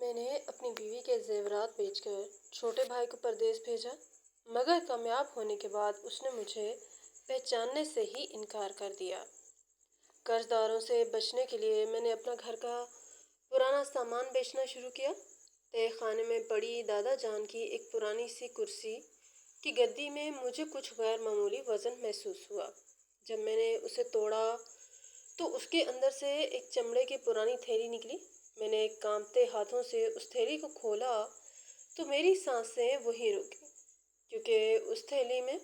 میں نے اپنی بیوی کے زیورات بیچ کر چھوٹے بھائی کو پردیس بھیجا، مگر کامیاب ہونے کے بعد اس نے مجھے پہچاننے سے ہی انکار کر دیا۔ قرض داروں سے بچنے کے لیے میں نے اپنا گھر کا پرانا سامان بیچنا شروع کیا۔ تہہ خانے میں پڑی دادا جان کی ایک پرانی سی کرسی کی گدی میں مجھے کچھ غیر معمولی وزن محسوس ہوا۔ جب میں نے اسے توڑا تو اس کے اندر سے ایک چمڑے کی پرانی تھیلی نکلی۔ میں نے کانپتے ہاتھوں سے اس تھیلی کو کھولا تو میری سانسیں وہیں رک گئیں، کیونکہ اس تھیلی میں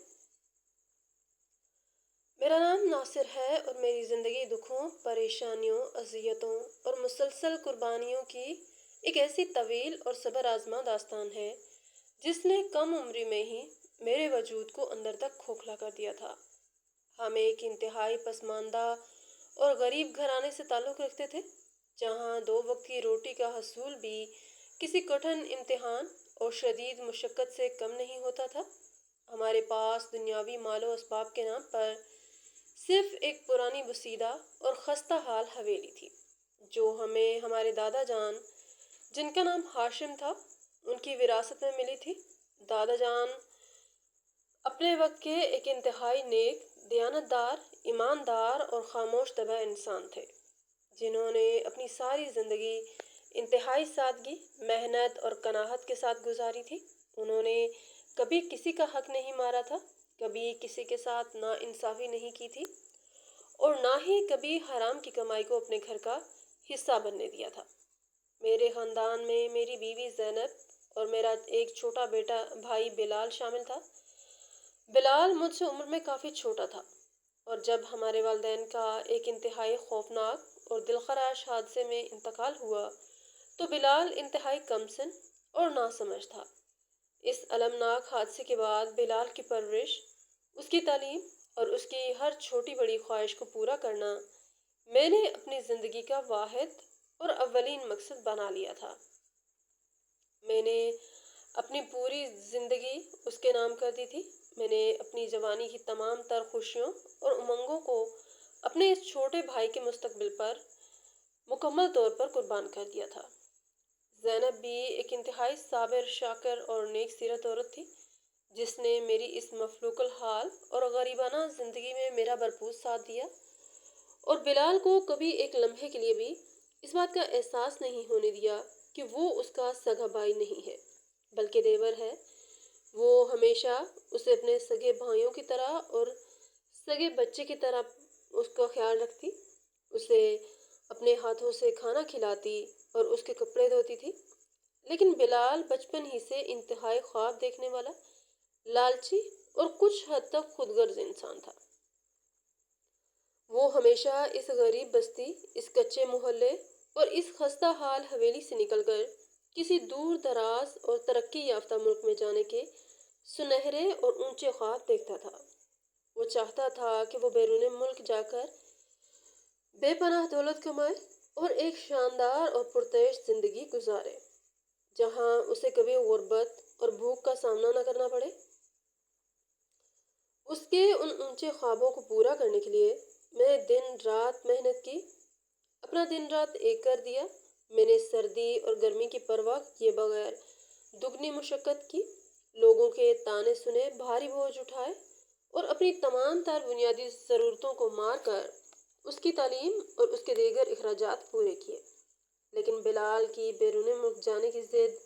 میرا نام ناصر ہے اور میری زندگی دکھوں، پریشانیوں، اذیتوں اور مسلسل قربانیوں کی ایک ایسی طویل اور صبر آزما داستان ہے جس نے کم عمری میں ہی میرے وجود کو اندر تک کھوکھلا کر دیا تھا۔ ہم ایک انتہائی پسماندہ اور غریب گھرانے سے تعلق رکھتے تھے، جہاں 2 وقت کی روٹی کا حصول بھی کسی کٹھن امتحان اور شدید مشقت سے کم نہیں ہوتا تھا۔ ہمارے پاس دنیاوی مال و اسباب کے نام پر صرف ایک پرانی بسیدہ اور خستہ حال حویلی تھی، جو ہمیں ہمارے دادا جان، جن کا نام ہاشم تھا، ان کی وراثت میں ملی تھی۔ دادا جان اپنے وقت کے ایک انتہائی نیک، دیانتدار، ایماندار اور خاموش طبع انسان تھے، جنہوں نے اپنی ساری زندگی انتہائی سادگی، محنت اور قناعت کے ساتھ گزاری تھی۔ انہوں نے کبھی کسی کا حق نہیں مارا تھا، کبھی کسی کے ساتھ ناانصافی نہیں کی تھی اور نہ ہی کبھی حرام کی کمائی کو اپنے گھر کا حصہ بننے دیا تھا۔ میرے خاندان میں میری بیوی زینب اور میرا ایک چھوٹا بیٹا بھائی بلال شامل تھا۔ بلال مجھ سے عمر میں کافی چھوٹا تھا، اور جب ہمارے والدین کا ایک انتہائی خوفناک اور دلخراش حادثے میں انتقال ہوا تو بلال انتہائی کم سن اور ناسمجھ تھا۔ اس المناک حادثے کے بعد بلال کی پرورش، اس کی تعلیم اور اس کی ہر چھوٹی بڑی خواہش کو پورا کرنا میں نے اپنی زندگی کا واحد اور اولین مقصد بنا لیا تھا۔ میں نے اپنی پوری زندگی اس کے نام کر دی تھی۔ میں نے اپنی جوانی کی تمام تر خوشیوں اور امنگوں کو اپنے اس چھوٹے بھائی کے مستقبل پر مکمل طور پر قربان کر دیا تھا۔ زینب بھی ایک انتہائی صابر، شاکر اور نیک سیرت عورت تھی، جس نے میری اس مفلوق الحال اور غریبانہ زندگی میں میرا بھرپور ساتھ دیا، اور بلال کو کبھی ایک لمحے کے لیے بھی اس بات کا احساس نہیں ہونے دیا کہ وہ اس کا سگا بھائی نہیں ہے بلکہ دیور ہے۔ وہ ہمیشہ اسے اپنے سگے بھائیوں کی طرح اور سگے بچے کی طرح اس کا خیال رکھتی، اسے اپنے ہاتھوں سے کھانا کھلاتی اور اس کے کپڑے دھوتی تھی۔ لیکن بلال بچپن ہی سے انتہائی خواب دیکھنے والا، لالچی اور کچھ حد تک خود غرض انسان تھا۔ وہ ہمیشہ اس غریب بستی، اس کچے محلے اور اس خستہ حال حویلی سے نکل کر کسی دور دراز اور ترقی یافتہ ملک میں جانے کے سنہرے اور اونچے خواب دیکھتا تھا۔ وہ چاہتا تھا کہ وہ بیرون ملک جا کر بے پناہ دولت کمائے اور ایک شاندار اور پرتعیش زندگی گزارے، جہاں اسے کبھی غربت اور بھوک کا سامنا نہ کرنا پڑے۔ اس کے ان اونچے خوابوں کو پورا کرنے کے لیے میں نے دن رات محنت کی، اپنا دن رات ایک کر دیا۔ میں نے سردی اور گرمی کی پرواہ کیے بغیر دگنی مشقت کی، لوگوں کے طعنے سنے، بھاری بوجھ اٹھائے اور اپنی تمام تر بنیادی ضرورتوں کو مار کر اس کی تعلیم اور اس کے دیگر اخراجات پورے کیے۔ لیکن بلال کی بیرون ملک جانے کی ضد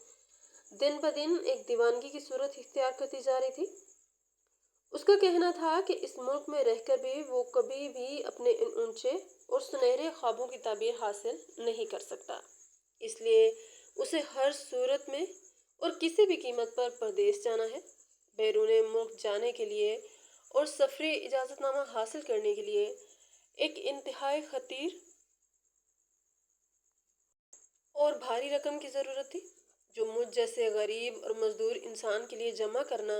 دن بدن ایک دیوانگی کی صورت اختیار کرتی جا رہی تھی۔ اس کا کہنا تھا کہ اس ملک میں رہ کر بھی وہ کبھی بھی اپنے ان اونچے اور سنہرے خوابوں کی تعبیر حاصل نہیں کر سکتا، اس لیے اسے ہر صورت میں اور کسی بھی قیمت پر پردیس جانا ہے۔ بیرون ملک جانے کے لیے اور سفری اجازت نامہ حاصل کرنے کے لیے ایک انتہائی خطیر اور بھاری رقم کی ضرورت تھی، جو مجھ جیسے غریب اور مزدور انسان کے لیے جمع کرنا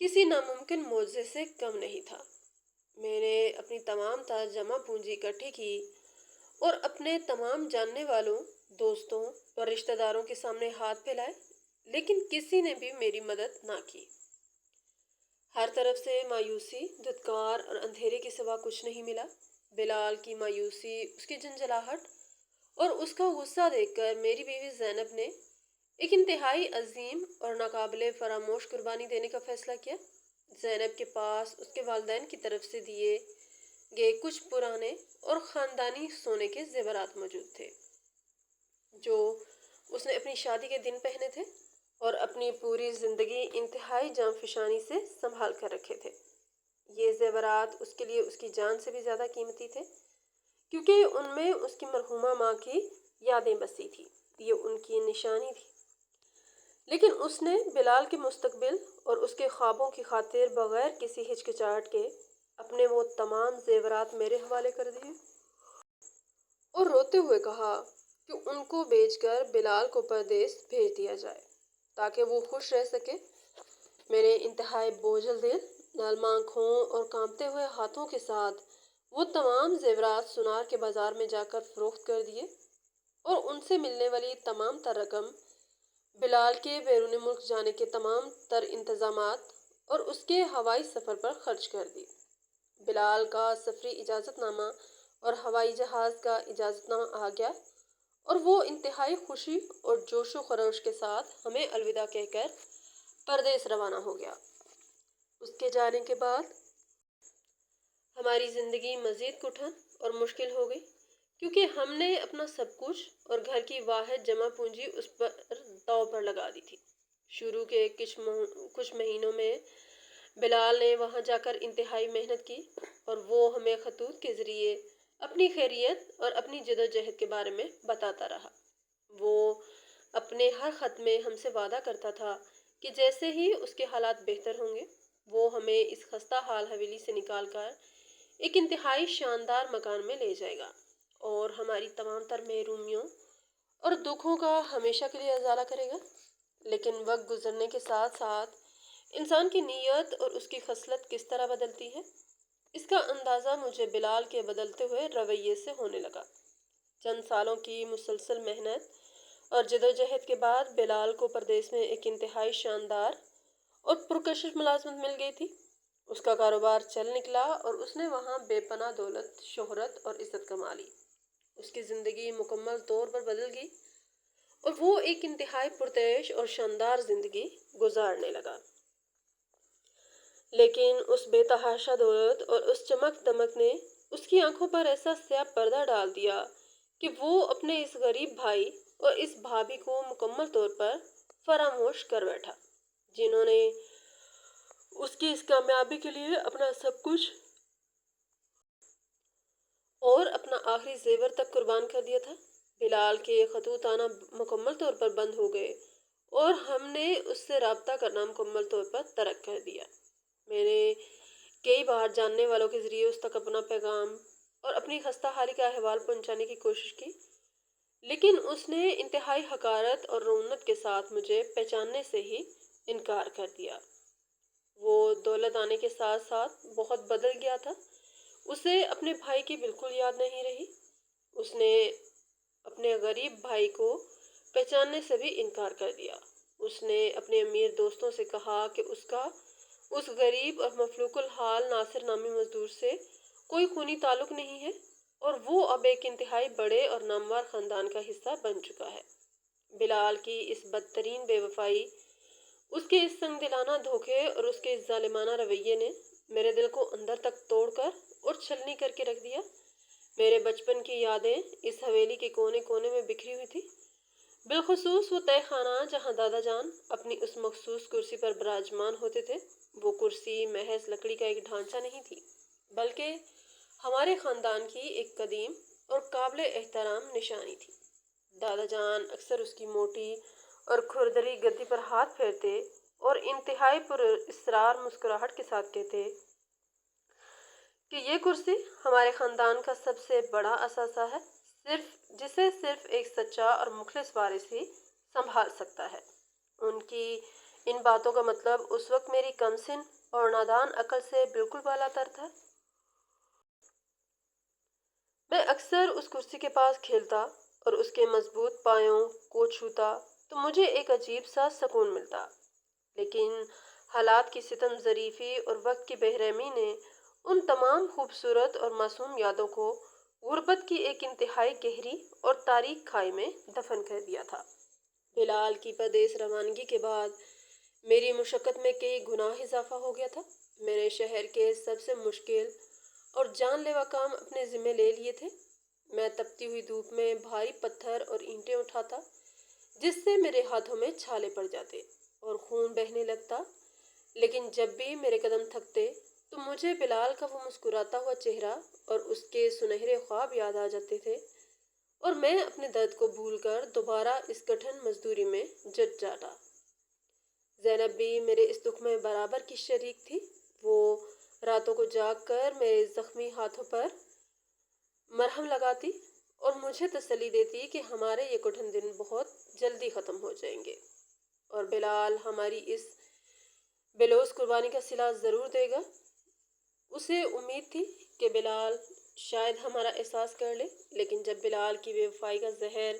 کسی ناممکن معجزے سے کم نہیں تھا۔ میں نے اپنی تمام تر جمع پونجی اکٹھی کی اور اپنے تمام جاننے والوں، دوستوں اور رشتہ داروں کے سامنے ہاتھ پھیلائے، لیکن کسی نے بھی میری مدد نہ کی۔ ہر طرف سے مایوسی، دھتکار اور اندھیرے کے سوا کچھ نہیں ملا۔ بلال کی مایوسی، اس کی جھنجھلاہٹ اور اس کا غصہ دیکھ کر میری بیوی زینب نے ایک انتہائی عظیم اور ناقابل فراموش قربانی دینے کا فیصلہ کیا۔ زینب کے پاس اس کے والدین کی طرف سے دیے گئے کچھ پرانے اور خاندانی سونے کے زیورات موجود تھے جو اس نے اپنی شادی کے دن پہنے تھے اور اپنی پوری زندگی انتہائی جاں فشانی سے سنبھال کر رکھے تھے۔ یہ زیورات اس کے لیے اس کی جان سے بھی زیادہ قیمتی تھے، کیونکہ ان میں اس کی مرحومہ ماں کی یادیں بسی تھی۔ یہ ان کی نشانی تھی۔ لیکن اس نے بلال کے مستقبل اور اس کے خوابوں کی خاطر بغیر کسی ہچکچاہٹ کے اپنے وہ تمام زیورات میرے حوالے کر دیے اور روتے ہوئے کہا کہ ان کو بیچ کر بلال کو پردیس بھیج دیا جائے تاکہ وہ خوش رہ سکے۔ میرے انتہائی بوجھل دل، نرم آنکھوں اور کانپتے ہوئے ہاتھوں کے ساتھ وہ تمام زیورات سونار کے بازار میں جا کر فروخت کر دیے اور ان سے ملنے والی تمام تر رقم بلال کے بیرون ملک جانے کے تمام تر انتظامات اور اس کے ہوائی سفر پر خرچ کر دی۔ بلال کا سفری اجازت نامہ اور ہوائی جہاز کا اجازت نامہ آ گیا اور وہ انتہائی خوشی اور جوش و خروش کے ساتھ ہمیں الوداع کہہ کر پردیس روانہ ہو گیا۔ اس کے جانے کے بعد ہماری زندگی مزید کٹھن اور مشکل ہو گئی، کیونکہ ہم نے اپنا سب کچھ اور گھر کی واحد جمع پونجی اس پر داؤ پر لگا دی تھی۔ شروع کے کچھ مہینوں میں بلال نے وہاں جا کر انتہائی محنت کی اور وہ ہمیں خطوط کے ذریعے اپنی خیریت اور اپنی جدوجہد کے بارے میں بتاتا رہا۔ وہ اپنے ہر خط میں ہم سے وعدہ کرتا تھا کہ جیسے ہی اس کے حالات بہتر ہوں گے وہ ہمیں اس خستہ حال حویلی سے نکال کر ایک انتہائی شاندار مکان میں لے جائے گا اور ہماری تمام تر محرومیوں اور دکھوں کا ہمیشہ کے لیے ازالہ کرے گا۔ لیکن وقت گزرنے کے ساتھ ساتھ انسان کی نیت اور اس کی خصلت کس طرح بدلتی ہے، اس کا اندازہ مجھے بلال کے بدلتے ہوئے رویے سے ہونے لگا۔ چند سالوں کی مسلسل محنت اور جدوجہد کے بعد بلال کو پردیس میں ایک انتہائی شاندار اور پرکشش ملازمت مل گئی تھی۔ اس کا کاروبار چل نکلا اور اس نے وہاں بے پناہ دولت، شہرت اور عزت کما لی۔ اس کی زندگی مکمل طور پر بدل گئی اور وہ ایک انتہائی پرتعیش اور شاندار زندگی گزارنے لگا۔ لیکن اس بے تحاشا دولت اور اس چمک دمک نے اس کی آنکھوں پر ایسا سیاہ پردہ ڈال دیا کہ وہ اپنے اس غریب بھائی اور اس بھابھی کو مکمل طور پر فراموش کر بیٹھا، جنہوں نے اس کی اس کامیابی کے لیے اپنا سب کچھ اور اپنا آخری زیور تک قربان کر دیا تھا۔ بلال کے خطوط آنا مکمل طور پر بند ہو گئے اور ہم نے اس سے رابطہ کرنا مکمل طور پر ترک کر دیا۔ میں نے کئی بار جاننے والوں کے ذریعے اس تک اپنا پیغام اور اپنی خستہ حالی کا احوال پہنچانے کی کوشش کی، لیکن اس نے انتہائی حقارت اور رعونت کے ساتھ مجھے پہچاننے سے ہی انکار کر دیا۔ وہ دولت آنے کے ساتھ ساتھ بہت بدل گیا تھا۔ اسے اپنے بھائی کی بالکل یاد نہیں رہی۔ اس نے اپنے غریب بھائی کو پہچاننے سے بھی انکار کر دیا۔ اس نے اپنے امیر دوستوں سے کہا کہ اس کا اس غریب اور مفلوک الحال ناصر نامی مزدور سے کوئی خونی تعلق نہیں ہے اور وہ اب ایک انتہائی بڑے اور نامور خاندان کا حصہ بن چکا ہے۔ بلال کی اس بدترین بے وفائی، اس کے اس سنگ دلانہ دھوکے اور اس کے اس ظالمانہ رویے نے میرے دل کو اندر تک توڑ کر اور چھلنی کر کے رکھ دیا۔ میرے بچپن کی یادیں اس حویلی کے کونے کونے میں بکھری ہوئی تھی، بالخصوص وہ تہہ خانہ جہاں دادا جان اپنی اس مخصوص کرسی پر براجمان ہوتے تھے۔ وہ کرسی محض لکڑی کا ایک ڈھانچہ نہیں تھی، بلکہ ہمارے خاندان کی ایک قدیم اور قابل احترام نشانی تھی۔ دادا جان اکثر اس کی موٹی اور کھردری گدی پر ہاتھ پھیرتے اور انتہائی پر اصرار مسکراہٹ کے ساتھ کہتے کہ یہ کرسی ہمارے خاندان کا سب سے بڑا اثاثہ ہے، جسے صرف ایک سچا اور مخلص وارث ہی سنبھال سکتا ہے۔ ان کی ان باتوں کا مطلب اس وقت میری کم سن اور نادان عقل سے بالکل بالا تر تھا۔ میں اکثر اس کرسی کے پاس کھیلتا اور اس کے مضبوط پایوں کو چھوتا تو مجھے ایک عجیب سا سکون ملتا، لیکن حالات کی ستم ظریفی اور وقت کی بے رحمی نے ان تمام خوبصورت اور معصوم یادوں کو غربت کی ایک انتہائی گہری اور تاریک کھائی میں دفن کر دیا تھا۔ بلال کی پردیس روانگی کے بعد میری مشقت میں کئی گنا اضافہ ہو گیا تھا۔ میں نے شہر کے سب سے مشکل اور جان لیوا کام اپنے ذمے لے لیے تھے۔ میں تپتی ہوئی دھوپ میں بھاری پتھر اور اینٹیں اٹھاتا، جس سے میرے ہاتھوں میں چھالے پڑ جاتے اور خون بہنے لگتا، لیکن جب بھی میرے قدم تھکتے تو مجھے بلال کا وہ مسکراتا ہوا چہرہ اور اس کے سنہرے خواب یاد آ جاتے تھے، اور میں اپنے درد کو بھول کر دوبارہ اس کٹھن مزدوری میں جٹ جاتا۔ زینب بھی میرے اس دکھ میں برابر کی شریک تھی۔ وہ راتوں کو جاگ کر میرے زخمی ہاتھوں پر مرہم لگاتی اور مجھے تسلی دیتی کہ ہمارے یہ کٹھن دن بہت جلدی ختم ہو جائیں گے اور بلال ہماری اس بے لوث قربانی کا صلہ ضرور دے گا۔ اسے امید تھی کہ بلال شاید ہمارا احساس کر لے، لیکن جب بلال کی بے وفائی کا زہر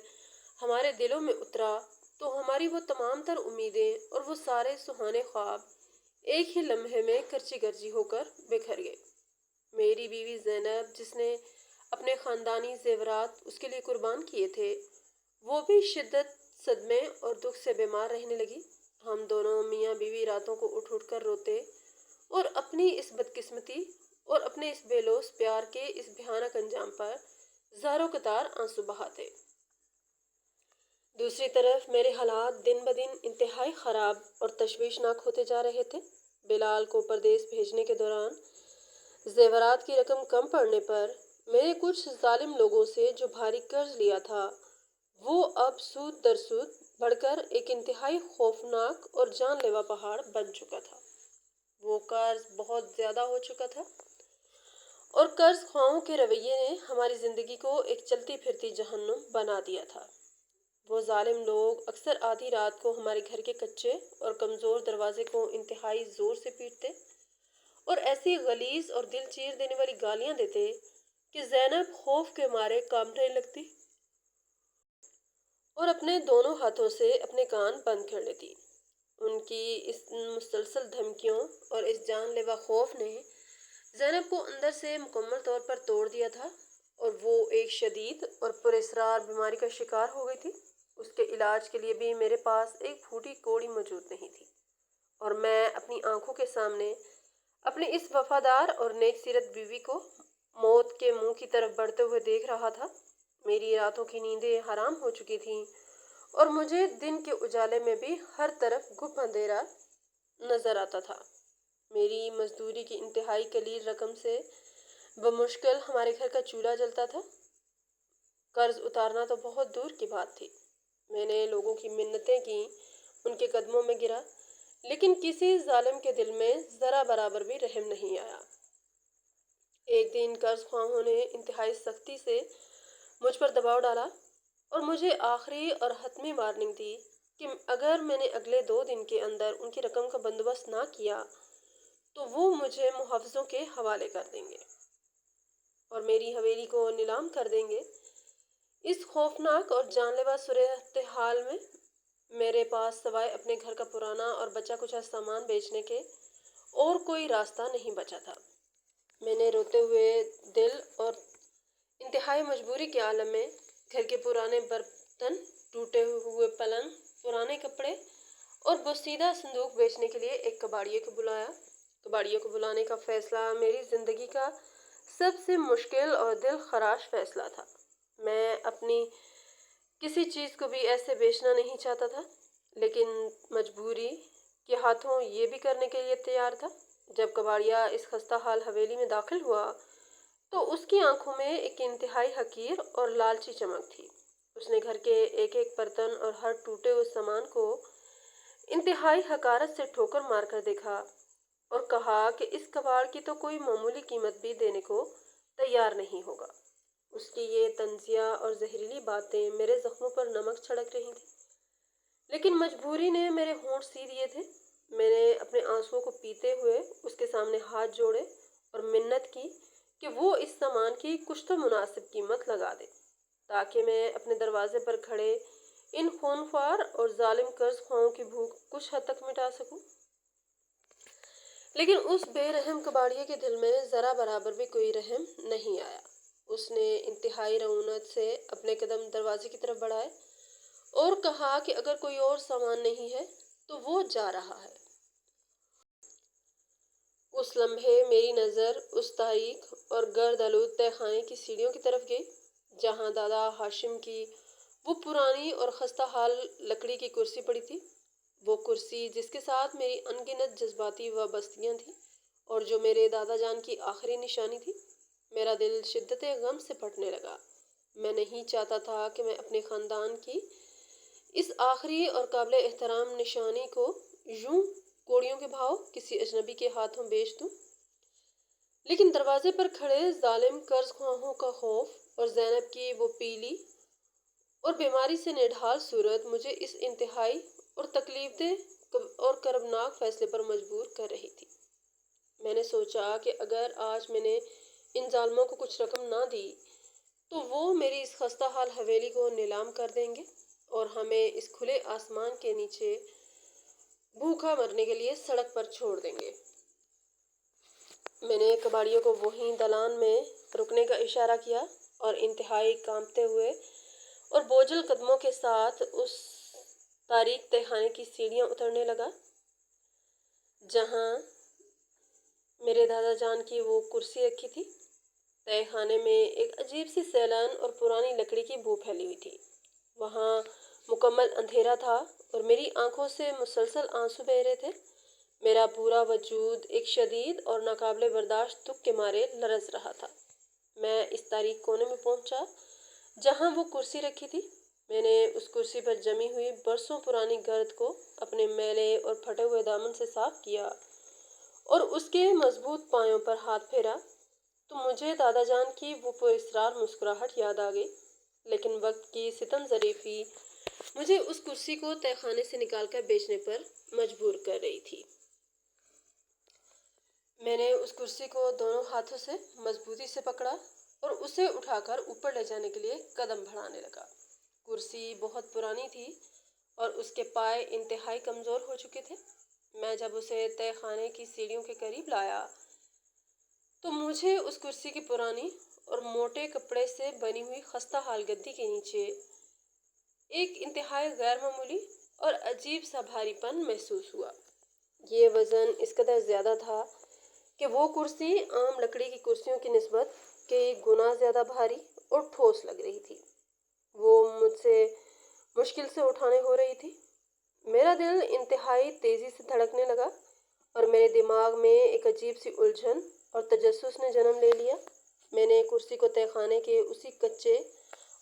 ہمارے دلوں میں اترا تو ہماری وہ تمام تر امیدیں اور وہ سارے سہانے خواب ایک ہی لمحے میں کرچی کرچی ہو کر بکھر گئے۔ میری بیوی زینب، جس نے اپنے خاندانی زیورات اس کے لیے قربان کیے تھے، وہ بھی شدت صدمے اور دکھ سے بیمار رہنے لگی۔ ہم دونوں میاں بیوی راتوں کو اٹھ اٹھ کر روتے اور اپنی اس بدقسمتی اور اپنے اس بے لوث پیار کے اس بھیانک انجام پر زاروں قطار آنسو بہاتے۔ دوسری طرف میرے حالات دن بدن انتہائی خراب اور تشویشناک ہوتے جا رہے تھے۔ بلال کو پردیس بھیجنے کے دوران زیورات کی رقم کم پڑنے پر میں نے کچھ ظالم لوگوں سے جو بھاری قرض لیا تھا، وہ اب سود در سود بڑھ کر ایک انتہائی خوفناک اور جان لیوا پہاڑ بن چکا تھا۔ وہ قرض بہت زیادہ ہو چکا تھا اور قرض خواہوں کے رویے نے ہماری زندگی کو ایک چلتی پھرتی جہنم بنا دیا تھا۔ وہ ظالم لوگ اکثر آدھی رات کو ہمارے گھر کے کچے اور کمزور دروازے کو انتہائی زور سے پیٹتے اور ایسی غلیظ اور دل چیر دینے والی گالیاں دیتے کہ زینب خوف کے مارے کانپنے لگتی اور اپنے دونوں ہاتھوں سے اپنے کان بند کر لیتی۔ ان کی اس مسلسل دھمکیوں اور اس جان لیوا خوف نے زینب کو اندر سے مکمل طور پر توڑ دیا تھا اور وہ ایک شدید اور پراسرار بیماری کا شکار ہو گئی تھی۔ اس کے علاج کے لیے بھی میرے پاس ایک پھوٹی کوڑی موجود نہیں تھی، اور میں اپنی آنکھوں کے سامنے اپنی اس وفادار اور نیک سیرت بیوی کو موت کے منہ کی طرف بڑھتے ہوئے دیکھ رہا تھا۔ میری راتوں کی نیندیں حرام ہو چکی تھیں اور مجھے دن کے اجالے میں بھی ہر طرف گپ اندھیرا نظر آتا تھا۔ میری مزدوری کی انتہائی قلیل رقم سے بمشکل ہمارے گھر کا چولہا جلتا تھا۔ قرض اتارنا تو بہت دور کی بات تھی۔ میں نے لوگوں کی منتیں کی، ان کے قدموں میں گرا، لیکن کسی ظالم کے دل میں ذرا برابر بھی رحم نہیں آیا۔ ایک دن قرض خواہوں نے انتہائی سختی سے مجھ پر دباؤ ڈالا اور مجھے آخری اور حتمی وارننگ دی کہ اگر میں نے اگلے 2 دن کے اندر ان کی رقم کا بندوبست نہ کیا تو وہ مجھے محافظوں کے حوالے کر دیں گے اور میری حویلی کو نیلام کر دیں گے۔ اس خوفناک اور جان لیوا صورتحال میں میرے پاس سوائے اپنے گھر کا پرانا اور بچا کچا سامان بیچنے کے اور کوئی راستہ نہیں بچا تھا۔ میں نے روتے ہوئے دل اور انتہائی مجبوری کے عالم میں گھر کے پرانے برتن، ٹوٹے ہوئے پلنگ، پرانے کپڑے اور بوسیدہ صندوق بیچنے کے لیے ایک کباڑیے کو بلایا۔ کباڑیے کو بلانے کا فیصلہ میری زندگی کا سب سے مشکل اور دل خراش فیصلہ تھا۔ میں اپنی کسی چیز کو بھی ایسے بیچنا نہیں چاہتا تھا، لیکن مجبوری کے ہاتھوں یہ بھی کرنے کے لیے تیار تھا۔ جب کباڑیا اس خستہ حال حویلی میں داخل ہوا تو اس کی آنکھوں میں ایک انتہائی حقیر اور لالچی چمک تھی۔ اس نے گھر کے ایک ایک برتن اور ہر ٹوٹے ہوئے سامان کو انتہائی حقارت سے ٹھوکر مار کر دیکھا اور کہا کہ اس کباڑ کی تو کوئی معمولی قیمت بھی دینے کو تیار نہیں ہوگا۔ اس کی یہ طنزیہ اور زہریلی باتیں میرے زخموں پر نمک چھڑک رہی تھیں، لیکن مجبوری نے میرے ہونٹ سی دیے تھے۔ میں نے اپنے آنسوؤں کو پیتے ہوئے اس کے سامنے ہاتھ جوڑے اور منت کی کہ وہ اس سامان کی کچھ تو مناسب قیمت لگا دے تاکہ میں اپنے دروازے پر کھڑے ان خونخوار اور ظالم قرض خواہوں کی بھوک کچھ حد تک مٹا سکوں۔ لیکن اس بے رحم کباڑیے کے دل میں ذرا برابر بھی کوئی رحم نہیں آیا۔ اس نے انتہائی رعونت سے اپنے قدم دروازے کی طرف بڑھائے اور کہا کہ اگر کوئی اور سامان نہیں ہے تو وہ جا رہا ہے۔ اس لمحے میری نظر اس تاریک اور گرد آلود تہہ خانے کی سیڑھیوں کی طرف گئی جہاں دادا ہاشم کی وہ پرانی اور خستہ حال لکڑی کی کرسی پڑی تھی، وہ کرسی جس کے ساتھ میری انگنت جذباتی وابستگیاں تھیں اور جو میرے دادا جان کی آخری نشانی تھی۔ میرا دل شدت غم سے پھٹنے لگا۔ میں نہیں چاہتا تھا کہ میں اپنے خاندان کی اس آخری اور قابل احترام نشانی کو یوں کوڑیوں کے بھاؤ کسی اجنبی کے ہاتھوں بیچ دوں، لیکن دروازے پر کھڑے ظالم قرض خواہوں کا خوف اور زینب کی وہ پیلی اور بیماری سے نڈھال صورت مجھے اس انتہائی اور تکلیف دہ اور کربناک فیصلے پر مجبور کر رہی تھی۔ میں نے سوچا کہ اگر آج میں نے ان ظالموں کو کچھ رقم نہ دی تو وہ میری اس خستہ حال حویلی کو نیلام کر دیں گے اور ہمیں اس کھلے آسمان کے نیچے بھوکا مرنے کے لیے سڑک پر چھوڑ دیں گے۔ میں نے کباڑیوں کو وہیں دالان میں رکنے کا اشارہ کیا اور انتہائی کانپتے ہوئے اور بوجھل قدموں کے ساتھ اس تاریک تہہ خانے کی سیڑھیاں اترنے لگا جہاں میرے دادا جان کی وہ کرسی رکھی تھی۔ تہہ خانے میں ایک عجیب سی سیلان اور پرانی لکڑی کی بو پھیلی ہوئی تھی۔ وہاں مکمل اندھیرا تھا اور میری آنکھوں سے مسلسل آنسو بہہ رہے تھے۔ میرا پورا وجود ایک شدید اور ناقابل برداشت دکھ کے مارے لرز رہا تھا۔ میں اس تاریک کونے میں پہنچا جہاں وہ کرسی رکھی تھی۔ میں نے اس کرسی پر جمی ہوئی برسوں پرانی گرد کو اپنے میلے اور پھٹے ہوئے دامن سے صاف کیا اور اس کے مضبوط پایوں پر ہاتھ پھیرا تو مجھے دادا جان کی وہ پراسرار مسکراہٹ یاد آ گئی، لیکن وقت کی ستم ظریفی مجھے اس کرسی کو تہہ خانے سے نکال کر بیچنے پر مجبور کر رہی تھی۔ میں نے اس کرسی کو دونوں ہاتھوں سے مضبوطی سے پکڑا اور اسے اٹھا کر اوپر لے جانے کے لیے قدم بڑھانے لگا۔ کرسی بہت پرانی تھی اور اس کے پائے انتہائی کمزور ہو چکے تھے۔ میں جب اسے تہہ خانے کی سیڑھیوں کے قریب لایا تو مجھے اس کرسی کی پرانی اور موٹے کپڑے سے بنی ہوئی خستہ حال گدی کے نیچے ایک انتہائی غیر معمولی اور عجیب سا بھاری پن محسوس ہوا۔ یہ وزن اس قدر زیادہ تھا کہ وہ کرسی عام لکڑی کی کرسیوں کی نسبت کئی گنا زیادہ بھاری اور ٹھوس لگ رہی تھی۔ وہ مجھ سے مشکل سے اٹھانے ہو رہی تھی۔ میرا دل انتہائی تیزی سے دھڑکنے لگا اور میرے دماغ میں ایک عجیب سی الجھن اور تجسس نے جنم لے لیا۔ میں نے کرسی کو تہہ خانے کے اسی کچے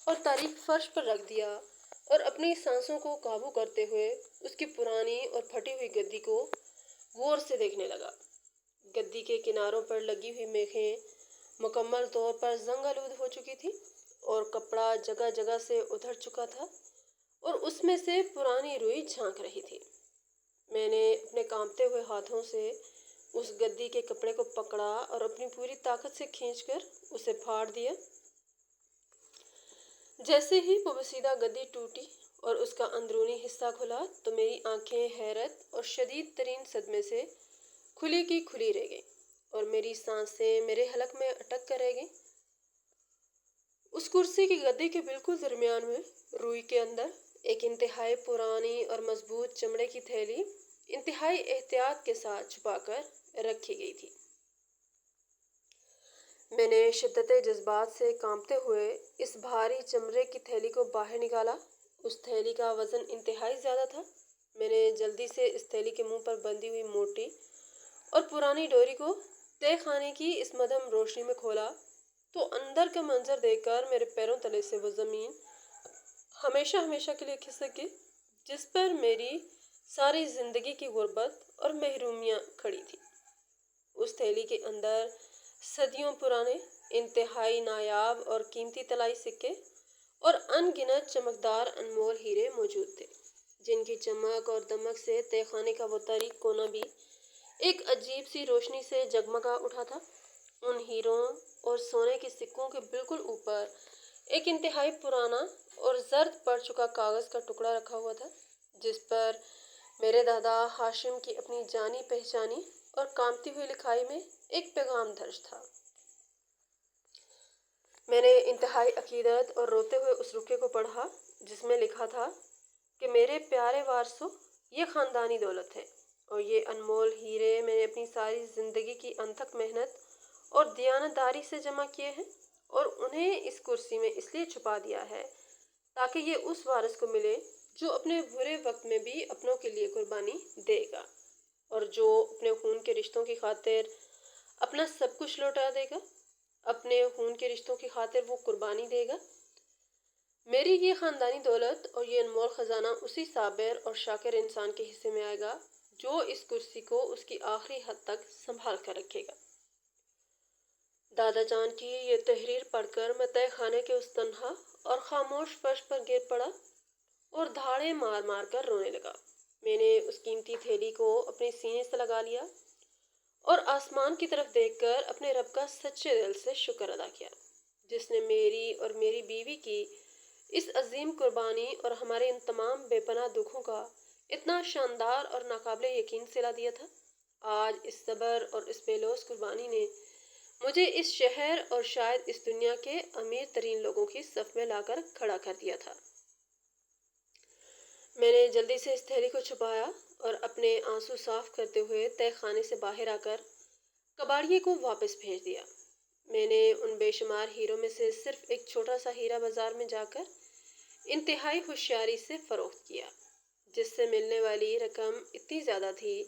اور تاریک فرش پر رکھ دیا اور اپنی سانسوں کو قابو کرتے ہوئے اس کی پرانی اور پھٹی ہوئی گدی کو غور سے دیکھنے لگا۔ گدی کے کناروں پر لگی ہوئی میخیں مکمل طور پر زنگ آلود ہو چکی تھی اور کپڑا جگہ جگہ سے ادھڑ چکا تھا اور اس میں سے پرانی روئی جھانک رہی تھی۔ میں نے اپنے کانپتے ہوئے ہاتھوں سے اس گدی کے کپڑے کو پکڑا اور اپنی پوری طاقت سے کھینچ کر اسے پھاڑ دیا۔ جیسے ہی وہ بسیدہ گدی ٹوٹی اور اس کا اندرونی حصہ کھلا تو میری آنکھیں حیرت اور شدید ترین صدمے سے کھلی کی کھلی رہ گئیں اور میری سانسیں میرے حلق میں اٹک کر رہ گئیں۔ اس کرسی کی گدی کے بالکل درمیان میں روئی کے اندر ایک انتہائی پرانی اور مضبوط چمڑے کی تھیلی انتہائی احتیاط کے ساتھ چھپا کر رکھی گئی تھی۔ میں نے شدت جذبات سے کانپتے ہوئے اس بھاری چمڑے کی تھیلی کو باہر نکالا۔ اس تھیلی کا وزن انتہائی زیادہ تھا۔ میں نے جلدی سے اس تھیلی کے منہ پر بندھی ہوئی موٹی اور پرانی ڈوری کو تہہ خانے کی اس مدھم روشنی میں کھولا تو اندر کا منظر دیکھ کر میرے پیروں تلے سے وہ زمین ہمیشہ ہمیشہ کے لیے کھسک گئی جس پر میری ساری زندگی کی غربت اور محرومیاں کھڑی تھی۔ اس تھیلی کے اندر صدیوں پرانے انتہائی نایاب اور قیمتی طلائی سکے اور ان گنت چمکدار انمول ہیرے موجود تھے جن کی چمک اور دمک سے تہہ خانے کا وہ تاریک کونا بھی ایک عجیب سی روشنی سے جگمگا اٹھا تھا۔ ان ہیروں اور سونے کے سکوں کے بالکل اوپر ایک انتہائی پرانا اور زرد پڑ چکا کاغذ کا ٹکڑا رکھا ہوا تھا جس پر میرے دادا ہاشم کی اپنی جانی پہچانی اور کانپتی ہوئی لکھائی میں ایک پیغام درج تھا۔ میں نے انتہائی عقیدت اور روتے ہوئے اس رکے کو پڑھا جس میں لکھا تھا کہ میرے پیارے وارثوں، یہ خاندانی دولت ہے اور یہ انمول ہیرے میں نے اپنی ساری زندگی کی انتھک محنت اور دیانتداری سے جمع کیے ہیں، اور انہیں اس کرسی میں اس لیے چھپا دیا ہے تاکہ یہ اس وارث کو ملے جو اپنے برے وقت میں بھی اپنوں کے لیے قربانی دے گا، اور جو اپنے خون کے رشتوں کی خاطر اپنا سب کچھ لوٹا دے گا۔ اپنے خون کے رشتوں کی خاطر وہ قربانی دے گا۔ میری یہ خاندانی دولت اور یہ انمول خزانہ اسی صابر اور شاکر انسان کے حصے میں آئے گا جو اس کرسی کو اس کی آخری حد تک سنبھال کر رکھے گا۔ دادا جان کی یہ تحریر پڑھ کر میں تہہ خانے کے اس تنہا اور خاموش فرش پر گر پڑا اور دھاڑے مار مار کر رونے لگا۔ میں نے اس قیمتی تھیلی کو اپنے سینے سے لگا لیا اور آسمان کی طرف دیکھ کر اپنے رب کا سچے دل سے شکر ادا کیا، جس نے میری اور میری بیوی کی اس عظیم قربانی اور ہمارے ان تمام بے پناہ دکھوں کا اتنا شاندار اور ناقابل یقین صلہ دیا تھا۔ آج اس صبر اور اس بے لوث قربانی نے مجھے اس شہر اور شاید اس دنیا کے امیر ترین لوگوں کی صف میں لا کر کھڑا کر دیا تھا۔ میں نے جلدی سے اس تھیلی کو چھپایا اور اپنے آنسو صاف کرتے ہوئے تہہ خانے سے باہر آ کر کباڑیے کو واپس بھیج دیا۔ میں نے ان بے شمار ہیروں میں سے صرف ایک چھوٹا سا ہیرا بازار میں جا کر انتہائی ہوشیاری سے فروخت کیا، جس سے ملنے والی رقم اتنی زیادہ تھی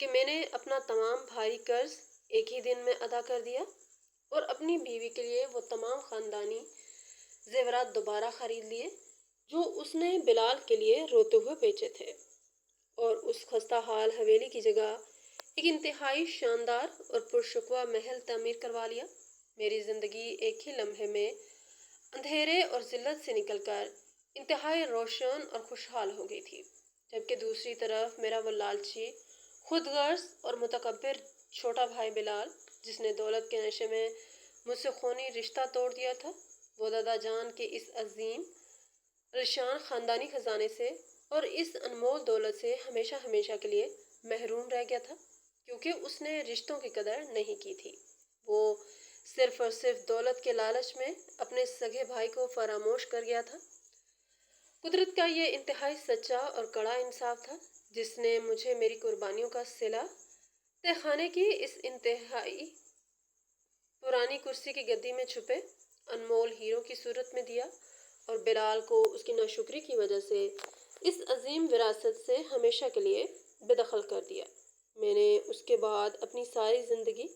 کہ میں نے اپنا تمام بھاری قرض ایک ہی دن میں ادا کر دیا اور اپنی بیوی کے لیے وہ تمام خاندانی زیورات دوبارہ خرید لیے جو اس نے بلال کے لیے روتے ہوئے بیچے تھے، اور اس خستہ حال حویلی کی جگہ ایک انتہائی شاندار اور پرشکوہ محل تعمیر کروا لیا۔ میری زندگی ایک ہی لمحے میں اندھیرے اور ذلت سے نکل کر انتہائی روشن اور خوشحال ہو گئی تھی، جبکہ دوسری طرف میرا وہ لالچی، خود غرض اور متکبر چھوٹا بھائی بلال، جس نے دولت کے نشے میں مجھ سے خونی رشتہ توڑ دیا تھا، وہ دادا جان کے اس عظیم رشان خاندانی خزانے سے اور اس انمول دولت سے ہمیشہ ہمیشہ کے لیے محروم رہ گیا تھا، کیونکہ اس نے رشتوں کی قدر نہیں کی تھی۔ وہ صرف اور صرف دولت کے لالچ میں اپنے سگے بھائی کو فراموش کر گیا تھا۔ قدرت کا یہ انتہائی سچا اور کڑا انصاف تھا جس نے مجھے میری قربانیوں کا صلہ تہہ خانے کی اس انتہائی پرانی کرسی کی گدی میں چھپے انمول ہیروں کی صورت میں دیا، اور بلال کو اس کی ناشکری کی وجہ سے اس عظیم وراثت سے ہمیشہ کے لیے بے دخل کر دیا۔ میں نے اس کے بعد اپنی ساری زندگی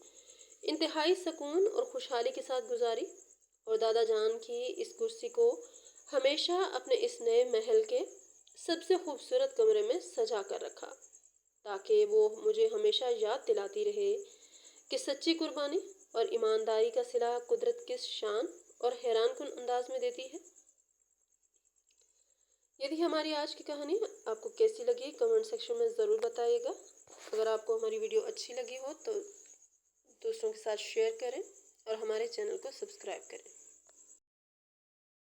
انتہائی سکون اور خوشحالی کے ساتھ گزاری، اور دادا جان کی اس کرسی کو ہمیشہ اپنے اس نئے محل کے سب سے خوبصورت کمرے میں سجا کر رکھا تاکہ وہ مجھے ہمیشہ یاد دلاتی رہے کہ سچی قربانی اور ایمانداری کا صلہ قدرت کس شان اور حیران کن انداز میں دیتی ہے۔ یدی ہماری آج کی کہانی آپ کو کیسی لگی کمنٹ سیکشن میں ضرور بتائیے گا۔ اگر آپ کو ہماری ویڈیو اچھی لگی ہو تو دوسروں کے ساتھ شیئر کریں اور ہمارے چینل کو سبسکرائب کریں۔